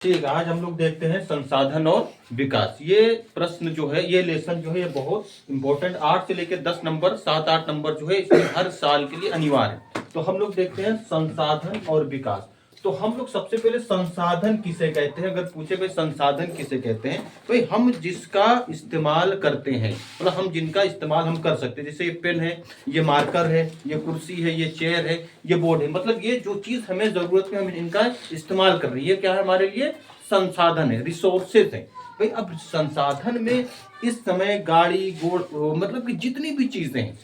ठीक है, आज हम लोग देखते हैं संसाधन और विकास। ये प्रश्न जो है, ये लेसन जो है, ये बहुत इंपॉर्टेंट 8 से लेकर 10 नंबर, 7-8 नंबर जो है इसमें हर साल के लिए अनिवार्य है। तो हम लोग देखते हैं संसाधन और विकास। तो हम लोग सबसे पहले संसाधन किसे कहते हैं, अगर पूछे भाई संसाधन किसे कहते हैं, भाई हम जिसका इस्तेमाल करते हैं, मतलब हम जिनका इस्तेमाल हम कर सकते हैं। जैसे ये पेन है, ये मार्कर है, ये कुर्सी है, ये चेयर है, ये बोर्ड है, मतलब ये जो चीज हमें जरूरत है हम इनका इस्तेमाल कर रहे हैं, ये क्या है हमारे लिए संसाधन है, रिसोर्सेज है। भाई अब संसाधन में इस समय गाड़ी घोड़ मतलब कि जितनी भी चीजें हैं,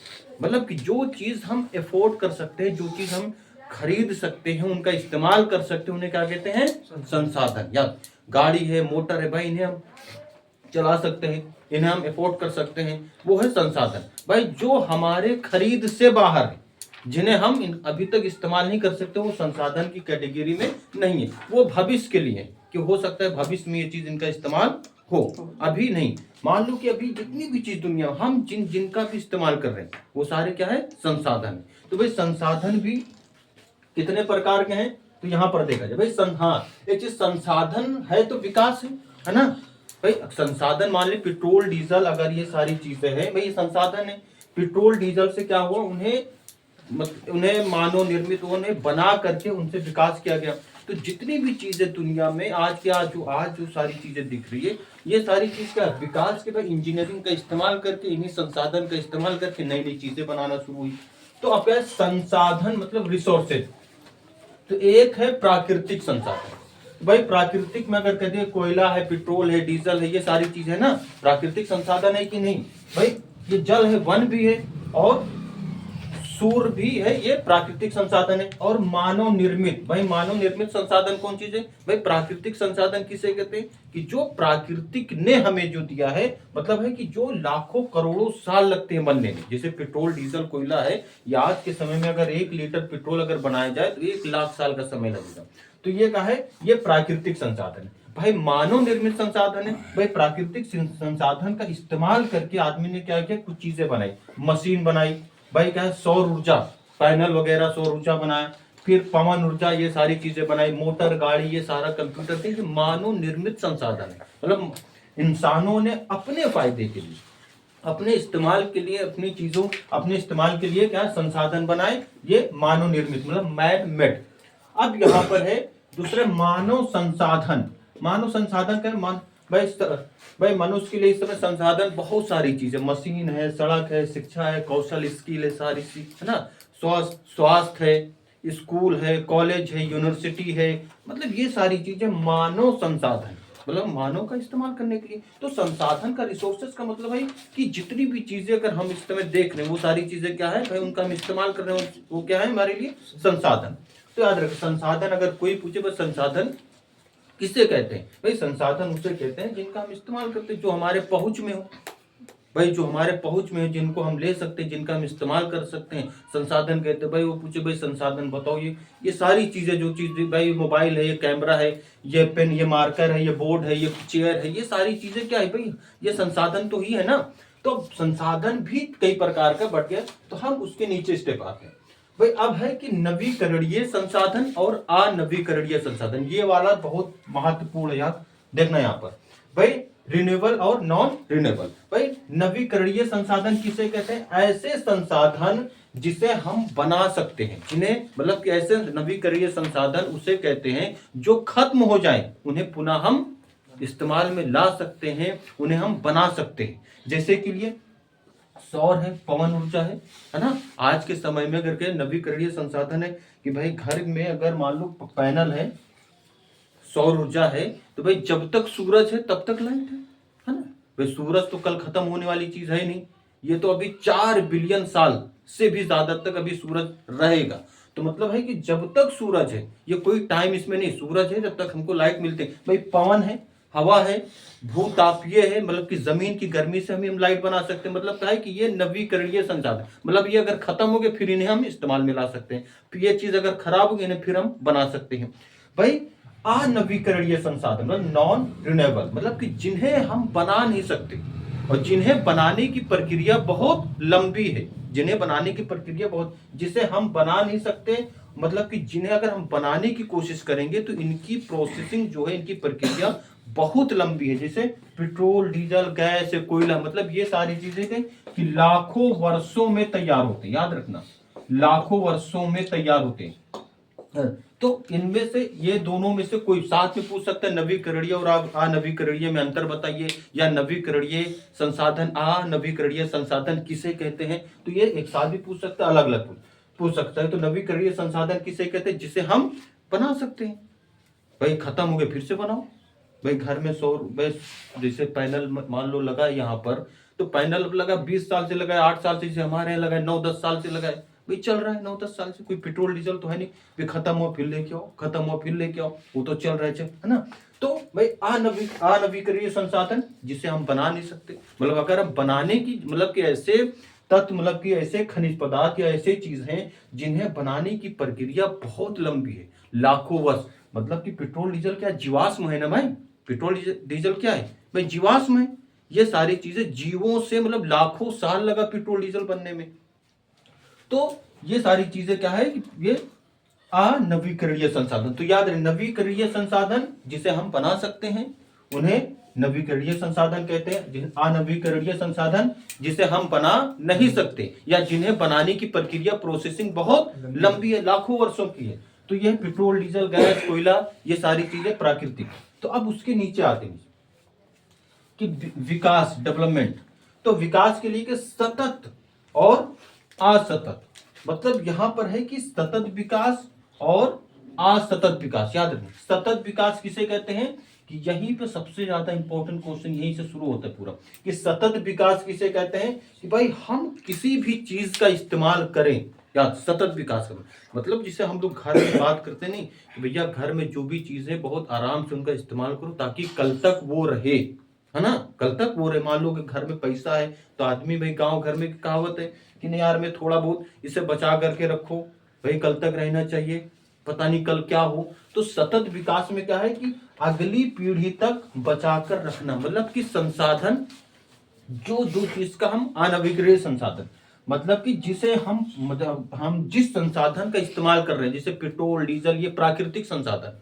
मतलब कि जो चीज हम अफोर्ड कर सकते हैं, जो चीज हम खरीद सकते हैं, उनका इस्तेमाल कर सकते हैं, उन्हें क्या कहते हैं संसाधन। या गाड़ी है, मोटर है, भाई इन्हें हम चला सकते हैं, इन्हें हम अफोर्ड कर सकते हैं, वो है संसाधन। भाई जो हमारे खरीद से बाहर है, जिन्हें हम अभी तक इस्तेमाल नहीं कर सकते, वो संसाधन की कैटेगरी में नहीं है, वो भविष्य के लिए है कि हो सकता है भविष्य में ये चीज इनका इस्तेमाल हो, अभी नहीं। मान लो कि अभी जितनी भी चीज दुनिया हम जिनका भी इस्तेमाल कर रहे हैं, वो सारे क्या है संसाधन। तो भाई संसाधन भी कितने प्रकार के हैं, तो यहाँ पर देखा जाए भाई हाँ, एक चीज संसाधन है तो विकास है ना। भाई संसाधन मान ली पेट्रोल डीजल, अगर ये सारी चीजें हैं भाई ये संसाधन है। पेट्रोल डीजल से क्या हुआ, उन्हें मानव निर्मित, उन्हें बना करके उनसे विकास किया गया। तो जितनी भी चीजें दुनिया में आज जो सारी चीजें दिख रही है, ये सारी चीज का विकास के बाद इंजीनियरिंग का इस्तेमाल करके, इन्हीं संसाधन का इस्तेमाल करके नई नई चीजें बनाना शुरू हुई। तो अब क्या संसाधन मतलब रिसोर्सेज। तो एक है प्राकृतिक संसाधन। भाई प्राकृतिक में अगर कहते हैं कोयला है, पेट्रोल है, डीजल है, ये सारी चीज है ना, प्राकृतिक संसाधन है कि नहीं। भाई ये जल है, वन भी है और सूर्य भी है, ये प्राकृतिक संसाधन है। और मानव निर्मित, भाई मानव निर्मित संसाधन कौन चीज है, भाई प्राकृतिक संसाधन किसे कहते हैं, कि जो प्राकृतिक ने हमें जो दिया है, मतलब है कि जो लाखों करोड़ों साल लगते हैं बनने में। जैसे पेट्रोल डीजल कोयला है, या आज के समय में अगर 1 लीटर पेट्रोल अगर बनाया जाए तो 1 लाख साल का समय लगेगा। तो ये क्या है, ये प्राकृतिक संसाधन है। भाई मानव निर्मित संसाधन है, भाई प्राकृतिक संसाधन का इस्तेमाल करके आदमी ने क्या किया, कुछ चीजें बनाई, मशीन बनाई, भाई क्या है सौर ऊर्जा पैनल वगैरह, सौर ऊर्जा बनाया, फिर पवन ऊर्जा, ये सारी चीजें बनाई, मोटर गाड़ी, ये सारा कंप्यूटर थे, मानव निर्मित संसाधन है। मतलब इंसानों ने अपने फायदे के लिए, अपने इस्तेमाल के लिए, अपनी चीजों अपने इस्तेमाल के लिए क्या संसाधन बनाए, ये मानव निर्मित मतलब मैन मेड। अब यहाँ पर है दूसरे मानव संसाधन। मानव संसाधन का भाई मनुष्य के लिए इस समय संसाधन बहुत सारी चीजें, मशीन है, सड़क है, शिक्षा है, कौशल स्किल है, सारी है ना, स्वास्थ्य है, स्कूल है, कॉलेज है, यूनिवर्सिटी है, मतलब ये सारी चीजें मानव संसाधन, मतलब मानव का इस्तेमाल करने के लिए। तो संसाधन का, रिसोर्सेज का मतलब है कि जितनी भी चीजें अगर हम इस समय देख रहे हैं, वो सारी चीजें क्या है भाई, उनका हम इस्तेमाल कर रहे हैं, वो क्या है हमारे लिए संसाधन। तो याद रखें, संसाधन अगर कोई पूछे बस संसाधन किसे कहते हैं, भाई संसाधन उसे कहते हैं जिनका हम इस्तेमाल करते हैं, जो हमारे पहुंच में हो, भाई जो हमारे पहुंच में हो, जिनको हम ले सकते हैं, जिनका हम इस्तेमाल कर सकते हैं, संसाधन कहते हैं। भाई वो पूछे भाई संसाधन बताओ, ये सारी चीजें, जो चीज भाई मोबाइल है, ये कैमरा है, ये पेन, ये मार्कर है, ये बोर्ड है, ये चेयर है, ये सारी चीजें क्या है भाई, ये संसाधन तो ही है ना। तो संसाधन भी कई प्रकार का बढ़ गया, तो हम उसके नीचे स्टेप आते हैं। भाई अब है कि नवीकरणीय संसाधन और अनवीकरणीय संसाधन, ये वाला बहुत महत्वपूर्ण है यार, देखना यहाँ पर भाई रिन्यूएबल और नॉन रिन्यूएबल। भाई नवीकरणीय संसाधन किसे कहते हैं, ऐसे संसाधन जिसे हम बना सकते हैं, जिन्हें मतलब कि ऐसे नवीकरणीय संसाधन उसे कहते हैं जो खत्म हो जाए, उन्हें पुनः हम इस्तेमाल में ला सकते हैं, उन्हें हम बना सकते हैं। जैसे कि लिए सौर है, पवन ऊर्जा है ना। आज के समय में अगर के नवीकरणीय संसाधन है कि भाई घर में अगर मान लो पैनल है, सौर ऊर्जा है, तो भाई जब तक सूरज है तब तक लाइट है ना। भाई सूरज तो कल खत्म होने वाली चीज है नहीं, ये तो अभी 4 बिलियन साल से भी ज्यादा तक अभी सूरज रहेगा। तो मतलब है कि जब तक सूरज है, ये कोई टाइम इसमें नहीं, सूरज है जब तक हमको लाइट मिलते हैं। भाई पवन है, हवा है, भूतापीय है, मतलब कि जमीन की गर्मी से हम लाइट बना सकते हैं। मतलब क्या है कि ये नवीकरणीय संसाधन, मतलब ये अगर खत्म हो गए फिर इन्हें हम इस्तेमाल में ला सकते हैं, फिर ये चीज अगर खराब हो गई इन्हें फिर हम बना सकते हैं। भाई अनवीकरणीय संसाधन मतलब नॉन रिन्यूएबल, मतलब कि जिन्हें हम बना नहीं सकते और जिन्हें बनाने की प्रक्रिया बहुत लंबी है, जिन्हें बनाने की प्रक्रिया बहुत, जिसे हम बना नहीं सकते मतलब कि जिन्हें अगर हम बनाने की कोशिश करेंगे तो इनकी प्रोसेसिंग जो है, इनकी प्रक्रिया बहुत लंबी है। जैसे पेट्रोल, डीजल, गैस, कोयला, मतलब ये सारी चीजें कि लाखों वर्षों में तैयार होते हैं, याद रखना, लाखों वर्षों में तैयार होते हैं। तो इनमें से ये दोनों में से कोई साथ में पूछ सकता है, नवीकरणीय और अनवीकरणीय में अंतर बताइए, या नवीकरणीय संसाधन, अनवीकरणीय संसाधन किसे कहते हैं। तो ये एक साथ भी पूछ सकता है, अलग अलग पूछ सकता है। तो नवीकरणीय संसाधन किसे कहते हैं, जिसे हम बना सकते हैं। भाई खत्म हो गए फिर से बनाओ। भाई घर में सौर, जैसे पैनल मान लो लगा यहाँ पर, तो पैनल लगा 20 साल से लगा है, 8 साल से, जैसे हमारे यहाँ लगा है 9-10 साल से लगा है, भाई चल रहा है 9-10 साल से। कोई पेट्रोल डीजल तो है नहीं, फिर खत्म हो फिर लेके आओ, खत्म हो फिर लेके आओ, वो तो चल रहा है ना। तो भाई अनवीकरणीय संसाधन जिसे हम बना नहीं सकते, मतलब अगर हम बनाने की, मतलब कि ऐसे तत्व, मतलब कि ऐसे खनिज पदार्थ या ऐसे चीज हैं जिन्हें बनाने की प्रक्रिया बहुत लंबी है, लाखों वर्ष। मतलब कि पेट्रोल डीजल क्या जीवाश्म है ना भाई, पेट्रोल डीजल क्या है भाई, जीवाश्म है। ये सारी चीजें जीवों से, मतलब लाखों साल लगा पेट्रोल डीजल बनने में। तो ये सारी चीजें क्या है कि ये अनवीकरणीय संसाधन। तो याद रहे, नवीकरणीय संसाधन जिसे हम बना सकते हैं उन्हें नवीकरणीय संसाधन कहते हैं। अनवीकरणीय संसाधन जिसे हम बना नहीं सकते, या जिन्हें बनाने की प्रक्रिया, प्रोसेसिंग बहुत लंबी है, लाखों वर्षों की है। तो यह पेट्रोल, डीजल, गैस, कोयला, ये सारी चीजें प्राकृतिक। तो अब उसके नीचे आते हैं कि विकास, डेवलपमेंट। तो विकास के लिए कि सतत और असतत, मतलब यहां पर है कि सतत विकास और असतत विकास। याद रखें, सतत विकास किसे कहते हैं, कि यहीं पे सबसे ज्यादा इंपॉर्टेंट क्वेश्चन यहीं से शुरू होता है पूरा, कि सतत विकास किसे कहते हैं, कि भाई हम किसी भी चीज का इस्तेमाल करें, या सतत विकास करें, मतलब जिसे हम लोग घर में बात करते नहीं, कि भैया घर में जो भी चीज है बहुत आराम से उनका इस्तेमाल करो ताकि कल तक वो रहे, है ना, कल तक वो रहे। मान लो कि घर में पैसा है तो आदमी, भाई गांव घर में कहावत है कि नहीं यार, मैं थोड़ा बहुत इसे बचा करके रखो, भाई कल तक रहना चाहिए, पता नहीं कल क्या हो। तो सतत विकास में क्या है कि अगली पीढ़ी तक बचाकर रखना, मतलब कि संसाधन, जो जो चीज का हम अनवीकरणीय संसाधन, मतलब कि जिसे हम, मतलब हम जिस संसाधन का इस्तेमाल कर रहे हैं, जैसे पेट्रोल, डीजल, ये प्राकृतिक संसाधन,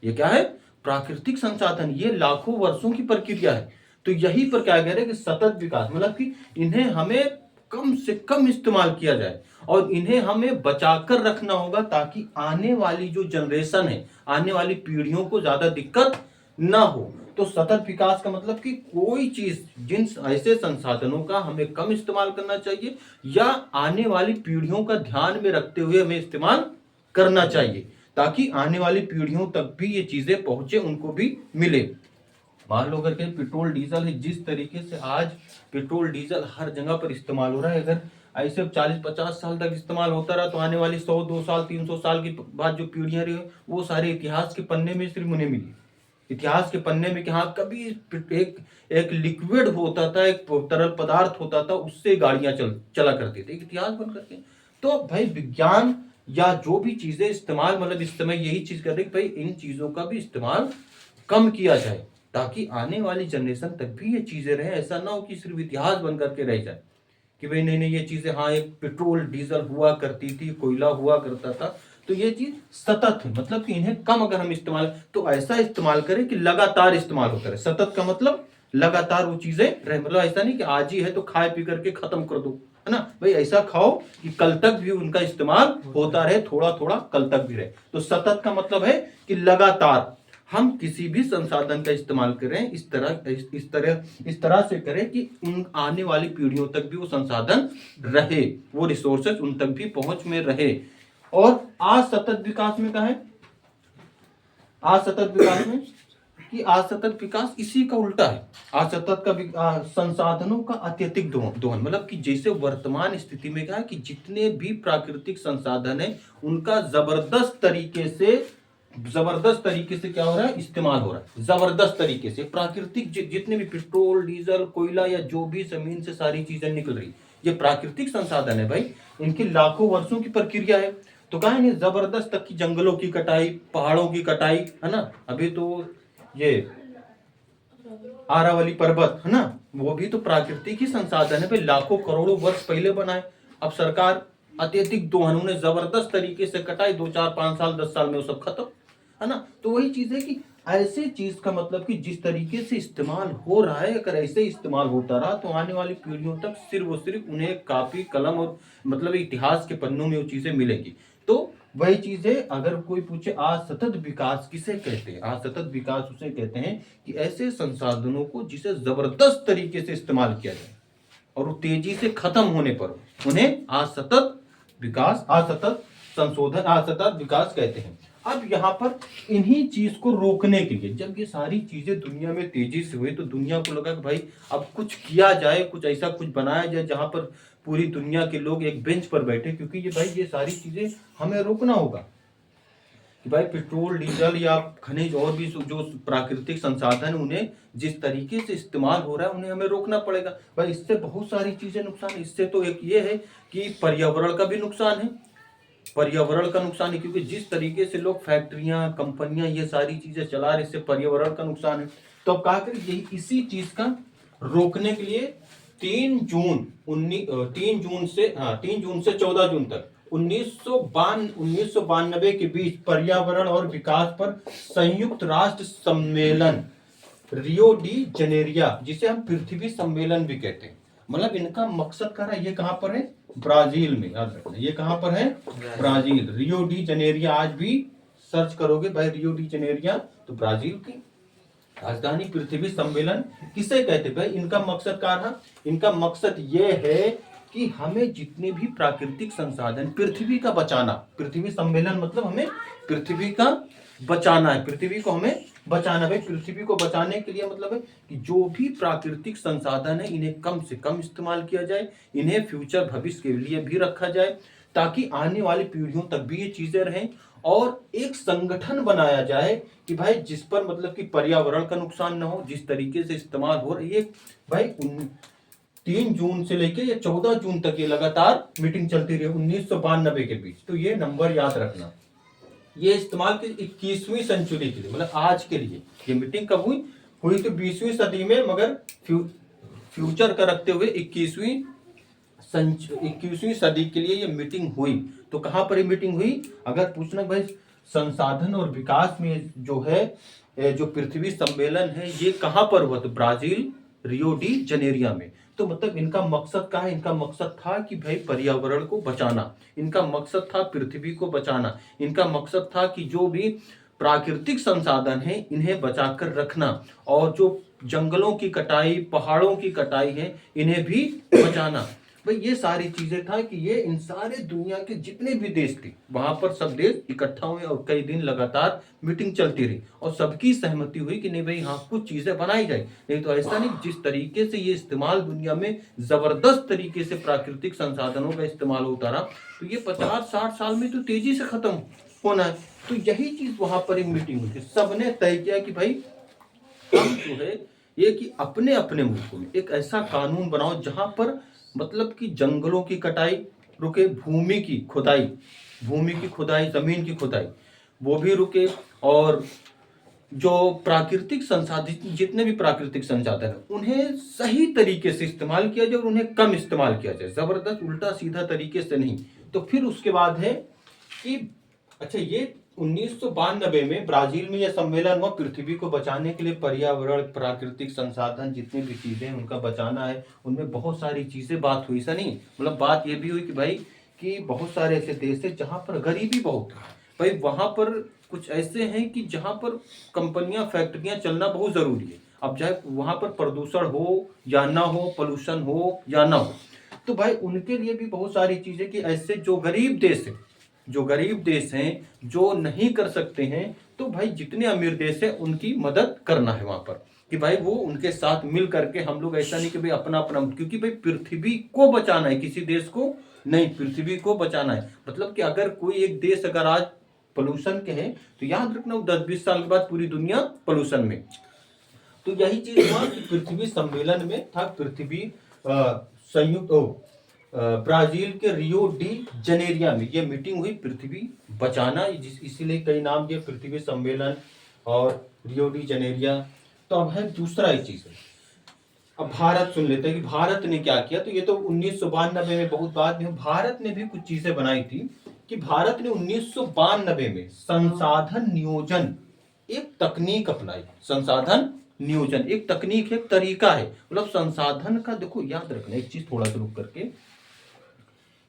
ये क्या है, प्राकृतिक संसाधन, ये लाखों वर्षों की प्रक्रिया है। तो यही पर क्या कह रहे हैं कि सतत विकास, मतलब कि इन्हें हमें कम से कम इस्तेमाल किया जाए और इन्हें हमें बचाकर रखना होगा ताकि आने वाली जो जनरेशन है, आने वाली पीढ़ियों को ज्यादा दिक्कत ना हो। तो सतत विकास का मतलब कि कोई चीज, जिन ऐसे संसाधनों का हमें कम इस्तेमाल करना चाहिए या आने वाली पीढ़ियों का ध्यान में रखते हुए हमें इस्तेमाल करना चाहिए, ताकि आने वाली पीढ़ियों तक भी ये चीजें पहुंचे, उनको भी मिले। मान लो अगर के पेट्रोल डीजल है, जिस तरीके से आज पेट्रोल डीजल हर जगह पर इस्तेमाल हो रहा है, अगर ऐसे 40-50 साल तक इस्तेमाल होता रहा तो आने वाली 100-200 साल 300 साल के बाद जो पीढ़ियां रही वो सारे इतिहास के पन्ने में सिर्फ उन्हें मिली, इतिहास के पन्ने में कि हाँ कभी एक लिक्विड होता था, एक तरल पदार्थ होता था, उससे गाड़ियां चला करती थी, एक इतिहास बन करके। तो भाई विज्ञान या जो भी चीजें इस्तेमाल, मतलब इस समय यही चीज कर रही है कि भाई इन चीजों का भी इस्तेमाल कम किया जाए ताकि आने वाली जनरेशन तक भी ये चीजें रहे। ऐसा ना हो कि सिर्फ इतिहास बन करके रह जाए कि भाई नहीं नहीं ये चीजें, हाँ एक पेट्रोल डीजल हुआ करती थी, कोयला हुआ करता था, तो ये चीज सतत है, मतलब कि इन्हें कम अगर हम इस्तेमाल, तो ऐसा इस्तेमाल करें कि लगातार इस्तेमाल होता रहे। सतत का मतलब लगातार वो चीजें रहे, मतलब ऐसा नहीं कि आज ही है तो खाए पी करके खत्म कर दो, है ना भाई, ऐसा खाओ कि कल तक भी उनका इस्तेमाल होता रहे, थोड़ा थोड़ा कल तक भी रहे। तो सतत का मतलब है कि लगातार हम किसी भी संसाधन का इस्तेमाल करें इस तरह से करें कि उन आने वाली पीढ़ियों तक भी वो संसाधन रहे, वो रिसोर्सेज उन तक भी पहुंच में रहे। और असतत विकास में क्या है, असतत विकास में कि असतत विकास इसी का उल्टा है। असतत का संसाधनों का अत्यधिक दोहन, मतलब कि जैसे वर्तमान स्थिति में क्या है कि जितने भी प्राकृतिक संसाधन है उनका जबरदस्त तरीके से क्या हो रहा है, इस्तेमाल हो रहा है, जबरदस्त तरीके से। प्राकृतिक जितने भी पेट्रोल, डीजल, कोयला या जो भी जमीन से सारी चीजें निकल रही, ये प्राकृतिक संसाधन है भाई, इनकी लाखों वर्षों की प्रक्रिया है। तो कहा है जबरदस्त तक की जंगलों की कटाई, पहाड़ों की कटाई, है ना, अभी तो ये आरावली पर्वत, है ना, वो भी तो प्राकृतिक ही संसाधन है भाई, लाखों करोड़ों वर्ष पहले बनाए। अब सरकार अत्यधिक दोहन, उन्हें जबरदस्त तरीके से कटाई, 2 4 5 साल 10 साल में वो सब खत्म, है ना। तो वही चीज है कि ऐसे चीज का मतलब कि जिस तरीके से इस्तेमाल हो रहा है, अगर ऐसे इस्तेमाल होता रहा तो आने वाली पीढ़ियों तक सिर्फ और सिर्फ उन्हें कापी कलम और मतलब इतिहास के पन्नों में वो चीजें मिलेगी। तो वही चीज है, अगर कोई पूछे असतत विकास किसे कहते हैं, असतत विकास उसे कहते हैं कि ऐसे संसाधनों को जिसे जबरदस्त तरीके से इस्तेमाल किया जाए और वो तेजी से खत्म होने पर उन्हें असतत विकास, असतत संशोधन, असतत विकास कहते हैं। अब यहाँ पर इन्हीं चीज को रोकने के लिए, जब ये सारी चीजें दुनिया में तेजी से हुई तो दुनिया को लगा कि भाई अब कुछ किया जाए, कुछ ऐसा कुछ बनाया जाए जहां पर पूरी दुनिया के लोग एक बेंच पर बैठे, क्योंकि ये भाई ये सारी चीजें हमें रोकना होगा कि भाई पेट्रोल डीजल या खनिज और भी जो प्राकृतिक संसाधन उन्हें जिस तरीके से इस्तेमाल हो रहा है उन्हें हमें रोकना पड़ेगा। भाई इससे बहुत सारी चीजें नुकसान है। इससे तो एक ये है कि पर्यावरण का भी नुकसान है, पर्यावरण का नुकसान है, क्योंकि जिस तरीके से लोग फैक्ट्रियां कंपनियां ये सारी चीजें चला रहे, इससे पर्यावरण का नुकसान है। तो अब कहा करें यही इसी चीज का रोकने के लिए 3 जून से 14 जून तक 1992 के बीच पर्यावरण और विकास पर संयुक्त राष्ट्र सम्मेलन रियो डी जनेरिया, जिसे हम पृथ्वी सम्मेलन भी कहते हैं, मतलब इनका मकसद क्या है, ये कहां पर है, ब्राजील में, याद रखना ये कहां पर है, ब्राजील, रियो डी जनेरिया। आज भी सर्च करोगे भाई रियो डी जनेरिया तो ब्राजील की राजधानी। पृथ्वी सम्मेलन किसे कहते भाई, इनका मकसद क्या है, इनका मकसद ये है कि हमें जितने भी प्राकृतिक संसाधन पृथ्वी का बचाना, पृथ्वी सम्मेलन मतलब हमें पृथ्वी का बचाना है, पृथ्वी को हमें बचाना है। पृथ्वी को बचाने के लिए मतलब है कि जो भी प्राकृतिक संसाधन है इन्हें कम से कम इस्तेमाल किया जाए, इन्हें फ्यूचर भविष्य के लिए भी रखा जाए ताकि आने वाली पीढ़ियों तक भी ये चीजें रहें, और एक संगठन बनाया जाए कि भाई जिस पर मतलब कि पर्यावरण का नुकसान ना हो, जिस तरीके से इस्तेमाल हो रही है भाई 3 जून से लेके ये 14 जून तक ये लगातार मीटिंग चलती रही 1992 के बीच। तो ये नंबर याद रखना, ये इस्तेमाल की 21वीं सेंचुरी के लिए, मतलब आज के लिए। ये मीटिंग कब हुई, हुई तो 20वीं सदी में, मगर फ्यूचर का रखते हुए 21वीं सदी के लिए ये मीटिंग हुई। तो कहां पर ये मीटिंग हुई, अगर पूछना भाई संसाधन और विकास में जो है जो पृथ्वी सम्मेलन है ये कहां पर हुआ, तो ब्राजील रियो डी जनेरिया में। तो मतलब इनका मकसद क्या है, इनका मकसद था कि भाई पर्यावरण को बचाना, इनका मकसद था पृथ्वी को बचाना, इनका मकसद था कि जो भी प्राकृतिक संसाधन है इन्हें बचाकर रखना, और जो जंगलों की कटाई, पहाड़ों की कटाई है इन्हें भी बचाना। भाई ये सारी चीजें था कि ये इन सारे दुनिया के जितने भी देश थे वहां पर सब देश इकट्ठा हुए और कई दिन लगातार मीटिंग चलती रही और सबकी सहमति हुई कि नहीं भाई हाँ कुछ चीजें बनाई जाए। नहीं तो ऐसा नहीं, जिस तरीके से ये इस्तेमाल दुनिया में जबरदस्त तरीके से प्राकृतिक संसाधनों का इस्तेमाल होता रहा तो ये 50 60 साल में तो तेजी से खत्म होना है। तो यही चीज वहां पर एक मीटिंग हुई थी, सबने तय किया कि भाई हम जो है ये कि अपने अपने मुल्कों में एक ऐसा कानून बनाओ जहां पर मतलब कि जंगलों की कटाई रुके, भूमि की खुदाई, जमीन की खुदाई वो भी रुके, और जो प्राकृतिक संसाधन जितने भी प्राकृतिक संसाधन है उन्हें सही तरीके से इस्तेमाल किया जाए और उन्हें कम इस्तेमाल किया जाए, जबरदस्त उल्टा सीधा तरीके से नहीं। तो फिर उसके बाद है कि अच्छा ये 1992 में ब्राजील में यह सम्मेलन हुआ, पृथ्वी को बचाने के लिए पर्यावरण, प्राकृतिक संसाधन जितनी भी चीजें हैं उनका बचाना है, उनमें बहुत सारी चीजें बात हुई। ऐसा नहीं, मतलब बात यह भी हुई कि भाई कि बहुत सारे ऐसे देश है जहां पर गरीबी बहुत है, भाई वहां पर कुछ ऐसे हैं कि जहां पर कंपनियां फैक्ट्रियां चलना बहुत जरूरी है। अब चाहे वहां पर प्रदूषण हो या ना हो, पोल्यूशन हो या ना हो, तो भाई उनके लिए भी बहुत सारी चीजें कि ऐसे जो गरीब देश हैं जो नहीं कर सकते हैं, तो भाई जितने अमीर देश हैं उनकी मदद करना है वहां पर कि भाई वो उनके साथ मिल करके हम लोग, ऐसा नहीं कि भाई अपना अपना, क्योंकि भाई पृथ्वी को बचाना है, किसी देश को नहीं, पृथ्वी को बचाना है। मतलब कि अगर कोई एक देश अगर आज पोल्यूशन के है तो याद रखना 10-20 साल के बाद पूरी दुनिया पोल्यूशन में। तो यही चीज हुआ कि पृथ्वी सम्मेलन में था, पृथ्वी संयुक्त ब्राजील के रियो डी जनेरिया में ये मीटिंग हुई, पृथ्वी बचाना, इसीलिए कई नाम दिए पृथ्वी सम्मेलन और रियो डी जनेरिया। तो अब है दूसरा एक चीज है, अब भारत सुन लेते हैं कि भारत ने क्या किया। तो ये तो 1992 में बहुत बाद में, भारत ने भी कुछ चीजें बनाई थी कि भारत ने 1992 में संसाधन नियोजन एक तकनीक अपनाई। संसाधन नियोजन एक तकनीक है, एक तरीका है, मतलब संसाधन का देखो याद रखना एक चीज थोड़ा सा रुक करके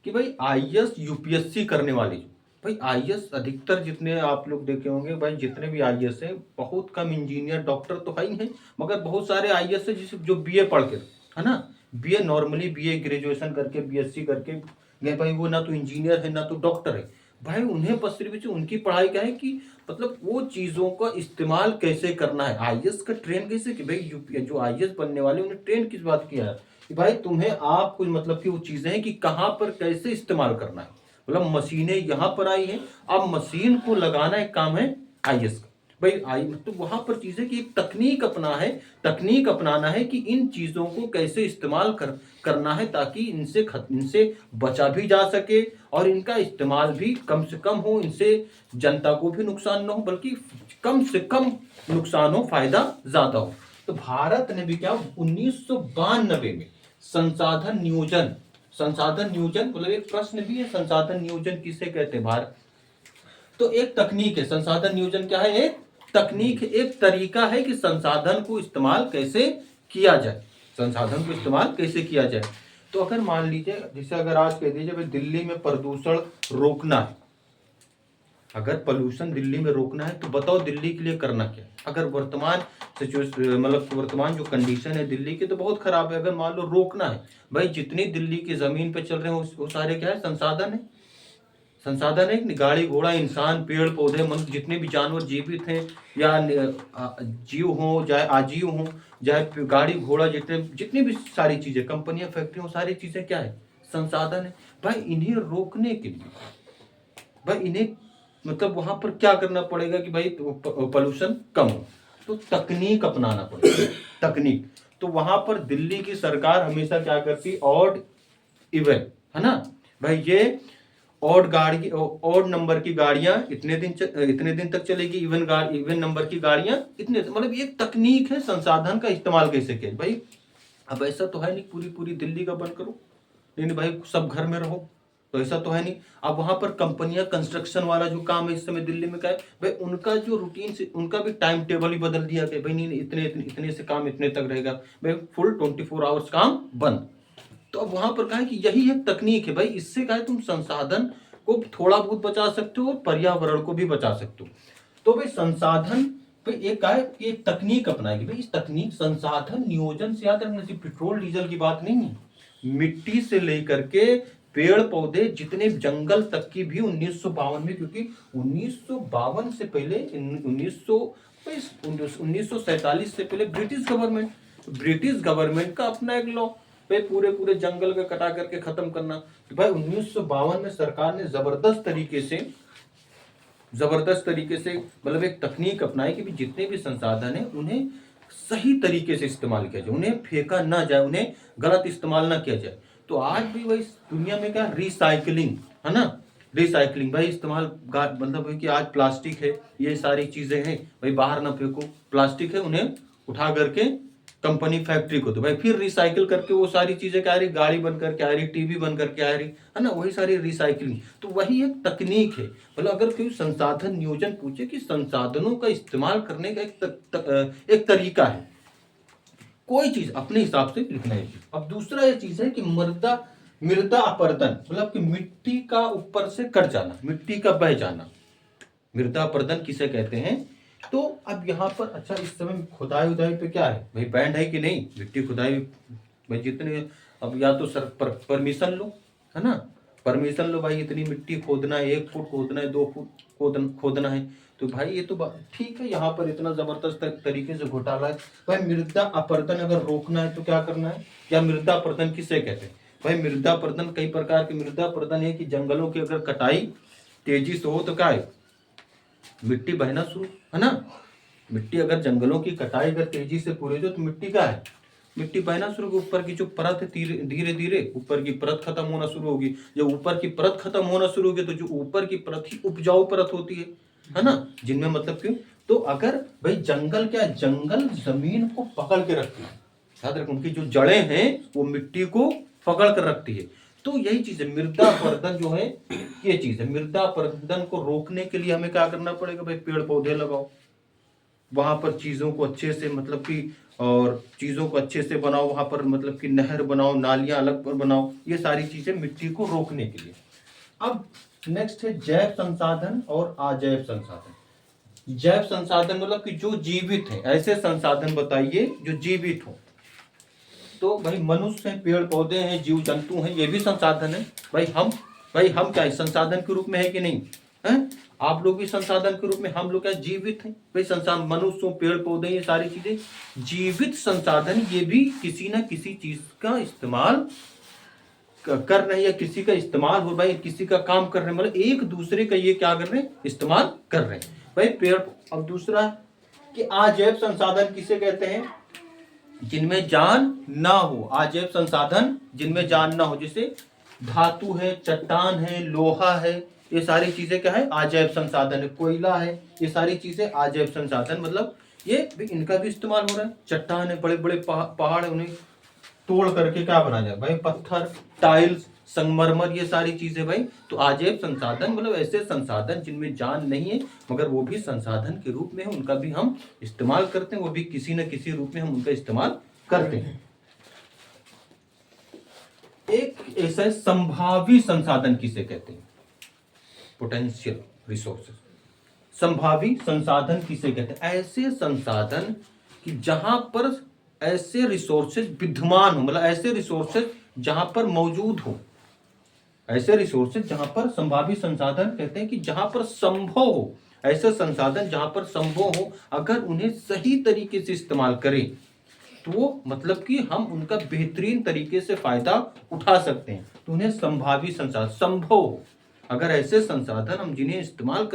कि भाई आईएएस यूपीएससी करने वाले, भाई आईएएस अधिकतर जितने आप लोग देखे होंगे भाई, जितने भी आईएएस हैं बहुत कम इंजीनियर डॉक्टर तो है ही है, मगर बहुत सारे आईएएस है जिसे जो बीए पढ़ के, है ना, बीए नॉर्मली बीए ग्रेजुएशन करके बीएससी करके गए भाई, वो ना तो इंजीनियर है ना तो डॉक्टर है भाई। उन्हें बस सिर्फ उनकी पढ़ाई क्या है कि मतलब वो चीजों का इस्तेमाल कैसे करना है, आईएएस का ट्रेन कैसे कि भाई यूपी जो आईएएस बनने वाले उन्हें ट्रेन किस बात किया है कि भाई तुम्हें आप कुछ मतलब कि वो चीजें हैं कि कहाँ पर कैसे इस्तेमाल करना है, मतलब मशीनें यहाँ पर आई हैं, अब मशीन को लगाना एक काम है आईएएस का। भाई आई तो वहां पर चीज है कि एक तकनीक अपनाना है कि इन चीजों को कैसे इस्तेमाल करना है ताकि इनसे बचा भी जा सके और इनका इस्तेमाल भी कम से कम हो, इनसे जनता को भी नुकसान न हो बल्कि कम से कम नुकसान हो, फायदा ज्यादा हो। तो भारत ने भी क्या 1992 में संसाधन नियोजन मतलब एक प्रश्न भी है, संसाधन नियोजन किसे कहते हैं भारत, तो एक तकनीक है। संसाधन नियोजन क्या है, एक तकनीक, एक तरीका है कि संसाधन को इस्तेमाल कैसे किया जाए, संसाधन को इस्तेमाल कैसे किया जाए। तो अगर मान लीजिए जैसे अगर आज कह दीजिए भाई दिल्ली में प्रदूषण रोकना है, अगर पोल्यूशन दिल्ली में रोकना है तो बताओ दिल्ली के लिए करना क्या है। अगर वर्तमान सिचुएशन मतलब वर्तमान जो कंडीशन है दिल्ली की तो बहुत खराब है, अगर मान लो रोकना है भाई जितनी दिल्ली की जमीन पे चल रहे हैं वो सारे क्या है, संसाधन है कि गाड़ी घोड़ा इंसान पेड़ पौधे मनुष्य जितने भी जानवर जीवित हैं या जीव हो चाहे आजीव हो चाहे गाड़ी घोड़ा जितनी भी सारी चीजें कंपनियां फैक्ट्री सारी चीजें क्या है, संसाधन है। भाई इन्हें रोकने के लिए भाई इन्हें मतलब वहां पर क्या करना पड़ेगा कि भाई पोल्यूशन कम हो, तो तकनीक अपनाना पड़ेगा, तकनीक। तो वहां पर दिल्ली की सरकार हमेशा क्या करती, ऑड इवन, है ना भाई, ये ऑड नंबर की गाड़ियां इतने दिन तक चलेगी, इवन नंबर की गाड़ियां इतने, मतलब ये तकनीक है संसाधन का इस्तेमाल कैसे किया भाई। अब ऐसा तो है नहीं पूरी दिल्ली का बंद करो, नहीं भाई सब घर में रहो, तो ऐसा तो है नहीं। अब वहां पर कंपनियां कंस्ट्रक्शन वाला जो काम है इस समय दिल्ली में क्या है भाई, उनका जो रूटीन से उनका भी टाइम टेबल ही बदल दिया गया भाई, नहीं इतने से काम इतने तक रहेगा भाई, फुल 24 आवर्स काम बंद। तो अब वहां पर कहा है कि यही एक तकनीक है भाई, इससे कहा है तुम संसाधन को थोड़ा बहुत बचा सकते हो और पर्यावरण को भी बचा सकते हो। तो भाई संसाधन पे एक कहा है कि एक तकनीक अपनाएगी भाई, इस तकनीक संसाधन नियोजन से याद रखना, सिर्फ पेट्रोल डीजल की बात नहीं है, मिट्टी से लेकर के पेड़ पौधे जितने जंगल तक की भी 1952 में, क्योंकि 1952 से पहले 1947 से पहले ब्रिटिश गवर्नमेंट का अपना एक लॉ भाई, पूरे जंगल का कटा करके खत्म करना। तो भाई 1952 में सरकार ने जबरदस्त तरीके से मतलब एक तकनीक अपनाई कि जितने भी संसाधन है उन्हें सही तरीके से इस्तेमाल किया जाए, उन्हें फेंका ना जाए, उन्हें गलत इस्तेमाल ना किया जाए। तो आज भी भाई दुनिया में क्या रिसाइकलिंग, है ना, रिसाइकलिंग भाई इस्तेमाल मतलब है कि आज प्लास्टिक है, ये सारी चीजें हैं भाई बाहर ना फेंको, प्लास्टिक है उन्हें उठा करके कंपनी फैक्ट्री को तो भाई फिर रिसाइकिल करके वो सारी चीजें क्या आ रही, गाड़ी बन करके आ रही, टीवी बन करके आ रही, है ना, वही सारी रिसाइकलिंग। तो वही एक तकनीक है। मतलब अगर कोई संसाधन नियोजन पूछे कि संसाधनों का इस्तेमाल करने का एक तरीका है, कोई चीज अपने हिसाब से लिखना है। अब दूसरा ये चीज है कि मृदा अपरदन, मतलब कि मिट्टी का ऊपर से कट जाना, मिट्टी का बह जाना, मृदा अपरदन किसे कहते हैं। तो अब यहाँ पर अच्छा इस समय खुदाई उदाई पे क्या है भाई, बैंड है कि नहीं मिट्टी खुदाई भाई, जितने अब या तो सर परमिशन लो, है ना, परमिशन लो भाई, इतनी मिट्टी खोदना है, 1 फुट खोदना है, 2 फुट खोदना है, तो भाई ये तो ठीक है, यहाँ पर इतना जबरदस्त तरीके से घोटाला है भाई। मृदा अपरदन अगर रोकना है तो क्या करना है, या मृदा अपरदन किसे कहते हैं भाई। मृदा अपरदन कई प्रकार के मृदा अपरदन है कि जंगलों की अगर कटाई तेजी से हो तो क्या है, मिट्टी बहना शुरू, है ना, मिट्टी अगर जंगलों की कटाई अगर तेजी से पूरी हो तो मिट्टी क्या है, मिट्टी बहना शुरू, ऊपर की जो परत है धीरे धीरे ऊपर की परत खत्म होना शुरू होगी। जब ऊपर की परत खत्म होना शुरू होगी तो जो ऊपर की परत ही उपजाऊ परत होती है ना, जिनमें मतलब क्यों, तो अगर भाई जंगल क्या, जंगल जमीन को पकड़ के रखती है, याद रखें, उनकी जो जड़ें हैं वो मिट्टी को पकड़ कर रखती है। तो यही चीज है, मृदा अपरदन जो है ये चीज है। मृदा अपरदन को रोकने के लिए हमें क्या करना पड़ेगा भाई, पेड़ पौधे लगाओ, वहां पर चीजों को अच्छे से मतलब कि और चीजों को अच्छे से बनाओ, वहां पर मतलब कि नहर बनाओ, नालियां अलग पर बनाओ, ये सारी चीजें मिट्टी को रोकने के लिए। अब नेक्स्ट है जैव संसाधन और अजैव संसाधन। जैव संसाधन मतलब कि जो जीवित है, ऐसे संसाधन बताइए जो जीवित हो। तो भाई मनुष्य हैं, पेड़ पौधे हैं, जीव जंतु हैं, ये भी संसाधन है। भाई हम क्या है, संसाधन के रूप में है कि नहीं है? आप लोग भी संसाधन के रूप में, हम लोग क्या जीवित हैं भाई। संसाधन मनुष्य, पेड़ पौधे, ये सारी चीजें जीवित संसाधन, ये भी किसी ना किसी चीज का इस्तेमाल कर रहे हैं या किसी का इस्तेमाल हो भाई, किसी का काम कर रहे हैं, मतलब एक दूसरे का ये क्या कर रहे हैं, इस्तेमाल कर रहे हैं भाई पेड़। अब दूसरा कि अजैव संसाधन किसे कहते हैं, जिनमें जान ना हो। अजैव संसाधन जिनमें जान ना हो, जैसे धातु है, चट्टान है, लोहा है, ये सारी चीजें क्या है, अजैव संसाधन है। कोयला है, ये सारी चीजें अजैव संसाधन, मतलब ये भी इनका भी इस्तेमाल हो रहा है। चट्टान है, बड़े बड़े पहाड़, उन्हें तोड़ करके क्या बना जाए भाई, पत्थर, टाइल्स, संगमरमर, ये सारी चीजें भाई। तो अजैव संसाधन मतलब ऐसे संसाधन जिनमें जान नहीं है मगर वो भी संसाधन के रूप में है, उनका भी हम इस्तेमाल करते हैं, वो भी किसी न किसी रूप में हम उनका इस्तेमाल करते हैं। एक ऐसा संभावी संसाधन किसे कहते हैं, पोटेंशियल रिसोर्सेस। संभावी संसाधन किसे कहते हैं, ऐसे संसाधन कि जहां पर ऐसे रिसोर्सेज विद्यमान हो, मतलब ऐसे रिसोर्सेज जहां पर मौजूद हो, ऐसे रिसोर्सेज जहां पर संभावी संसाधन कहते हैं कि जहां पर संभव हो, ऐसे संसाधन जहां पर संभव हो, अगर उन्हें सही तरीके से इस्तेमाल करें तो मतलब कि हम उनका बेहतरीन तरीके से फायदा उठा सकते हैं, तो उन्हें संभावी संसाधन, संभव हो अगर ऐसे संसाधन हम जिन्हें इस्तेमाल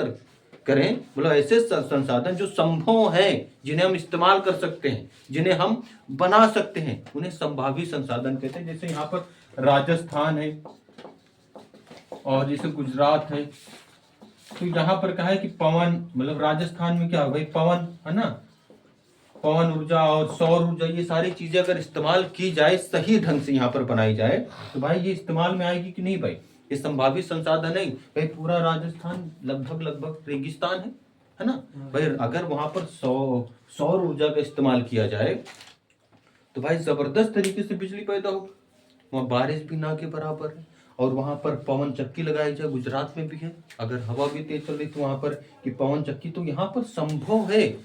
करें, मतलब ऐसे संसाधन जो संभव है, जिन्हें हम इस्तेमाल कर सकते हैं, जिन्हें हम बना सकते हैं, उन्हें संभावी संसाधन कहते हैं। जैसे यहाँ पर राजस्थान है और जैसे गुजरात है, तो यहाँ पर कहा है कि पवन, मतलब राजस्थान में क्या हो भाई, पवन है ना, पवन ऊर्जा और सौर ऊर्जा, ये सारी चीजें अगर इस्तेमाल की जाए, सही ढंग से यहाँ पर बनाई जाए, तो भाई ये इस्तेमाल में आएगी कि नहीं भाई, ये संभावित संसाधन नहीं भाई। पूरा राजस्थान लगभग रेगिस्तान है ना भाई, अगर वहां पर सौर ऊर्जा का इस्तेमाल किया जाए तो भाई जबरदस्त तरीके से बिजली पैदा हो, वहां बारिश भी ना के बराबर है। और वहां पर पवन चक्की लगाई जाए, गुजरात में भी है, अगर हवा भी तेज चल रही तो वहां पर कि पवन चक्की, तो यहाँ पर संभव है,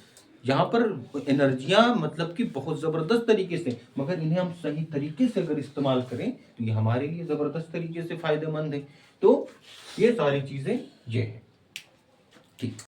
यहाँ पर एनर्जियां मतलब कि बहुत जबरदस्त तरीके से, मगर इन्हें हम सही तरीके से अगर इस्तेमाल करें तो ये हमारे लिए जबरदस्त तरीके से फायदेमंद है। तो ये सारी चीजें ये है, ठीक।